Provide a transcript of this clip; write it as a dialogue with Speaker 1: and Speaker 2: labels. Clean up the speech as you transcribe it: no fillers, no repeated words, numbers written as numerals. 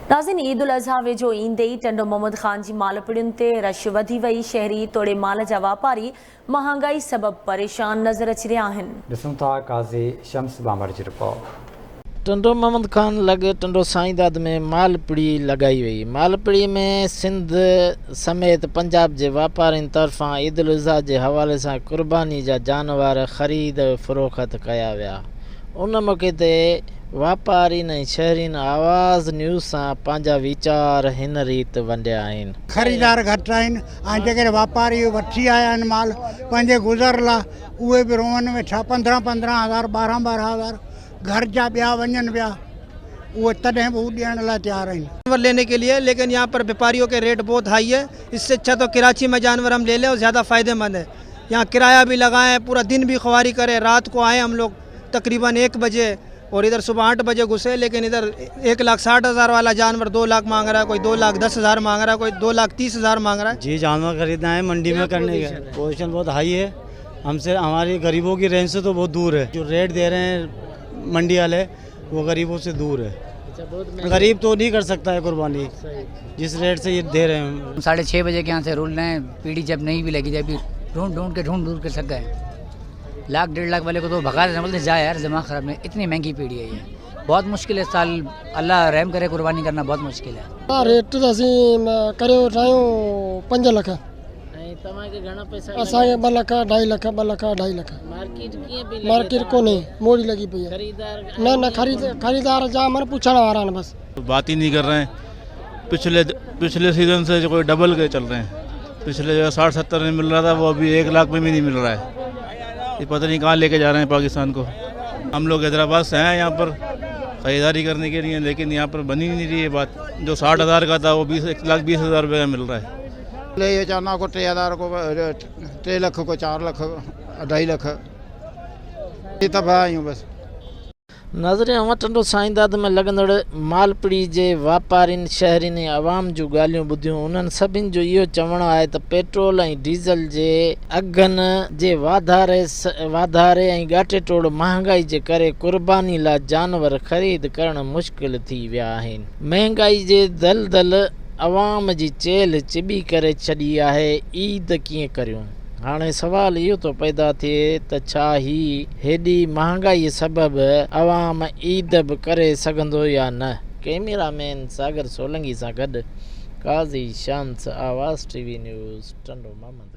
Speaker 1: नाज़रीन, ईद उल अज़हा वेझो ईंदे ई टंडो मोहम्मद ख़ान जी मालपुड़ियुनि ते रश वधी वई। शहरी तोड़े माल जा वापारी महांगाई सबब परेशान नज़र अची रहिया आहिनि।
Speaker 2: ॾिसूं था काज़ी शम्स बामर जी रिपोर्ट।
Speaker 3: टंडो मोहम्मद ख़ान लॻे टंडो साईंदाद में मालपुड़ी लॻाई वई। मालपुड़ी में सिंध समेत पंजाब जे वापारियुनि तरफ़ां ईद उल अज़हा जे हवाले सां क़ुर्बानी जा जानवर ख़रीद फ़रोख़्त कया विया। उन मौक़े ते वापारीनि ऐं शहरीनि आवाज़ न्यूज़ सां पंहिंजा वीचार हिन रीति वंडिया आहिनि।
Speaker 4: ख़रीदार घटि आहिनि ऐं जेके वापारी वठी आया आहिनि माल पंहिंजे गुज़र लाइ, उहे बि रोहन में छा 15,000 12,000 घर जा ॿिया वञनि पिया, वो तॾहिं बि ॾियण लाइ तैयार आहिनि
Speaker 5: जानवर लेने के लिए। लेकिन यहाँ पर व्यापारियों के रेट बहुत हाई है। इससे अच्छा तो कराची में जानवर हम ले लें और ज़्यादा फ़ायदेमंद है। यहाँ किराया भी लगाएं, पूरा दिन भी ख्वारी करें, रात को आए हम लोग तकरीबन 1 बजे और इधर सुबह 8 बजे घुसे। लेकिन इधर 1,60,000 वाला जानवर 2 लाख मांग रहा है, कोई 2,10,000 मांग रहा है, कोई 2,30,000 मांग रहा है।
Speaker 6: जी, जानवर खरीदना है मंडी में करने का पोजीशन बहुत हाई है। हमसे हमारी गरीबों की रेंज से तो बहुत दूर है। जो रेट दे रहे हैं मंडी वाले वो गरीबों से दूर है। गरीब तो नहीं कर सकता है कुर्बानी जिस रेट से ये दे रहे हैं।
Speaker 7: 6:30 बजे के यहाँ से रूल रहे हैं। पीढ़ी जब नहीं भी लगी जाए, ढूंढ के थक गए। 1,00,000 1.5 लाख वाले को तो भगा देना, बोलते जाए यार दिमाग खराब नहीं। इतनी महंगी पीढ़ी है ये, बहुत मुश्किल है। साल अल्लाह रहम करे, कुर्बानी करना बहुत मुश्किल है।
Speaker 8: रेट तो असीं करियो ठाहियूं 5 लाख।
Speaker 3: तव्हांखे घणा पैसा
Speaker 8: असांखे 2 लाख 2.5 लाख 2 लाख 2.5 लाख। मार्केट कोन्हे, मोड़ी लगी पई है। न खरीदार जाम है, पूछण वारा आहिनि बस।
Speaker 9: बात ही नहीं कर रहे हैं। पिछले सीजन से जो कोई डबल के चल रहे हैं। पिछले जो 60-70 में मिल रहा था वो अभी 1 लाख में भी नहीं मिल रहा है। ये पता नहीं कहाँ लेके जा रहे हैं पाकिस्तान को। हम लोग हैदराबाद से हैं यहाँ पर खरीदारी करने के लिए, लेकिन यहाँ पर बनी नहीं रही है बात। जो 60,000 का था वो 1,20,000 रुपये का मिल रहा है।
Speaker 4: ये चवंदा को 3,000 को 3 लाख को 4 लाख 2.5 लाख ये तबाह आहियूं बस।
Speaker 3: नाज़रीन, अवां टंडो साईंदाद में लॻंदड़ मालपुड़ी जे वापारियुनि शहरीनि ऐं आवाम जूं ॻाल्हियूं ॿुधियूं। उन्हनि सभिनि जो इहो चवणु आहे त पेट्रोल ऐं डीज़ल जे अघनि जे वाधारे ऐं ॻाटे टोड़ महांगाई जे करे क़ुर्बानी लाइ जानवर ख़रीद करणु मुश्किल थी विया आहिनि। महांगाई जे दलदल अवाम जी चेल चिॿी करे छॾी आहे। ईद कीअं करियूं? हाणे सवाल इहो थो पैदा थिए त छा ही हेॾी महांगाई सबबि अवाम ईद बि करे सघंदो या न। कैमरामैन सागर सोलंगी सां गॾु काज़ी शम्स, आवाज़ TV न्यूज़, टंडो मोहम्मद।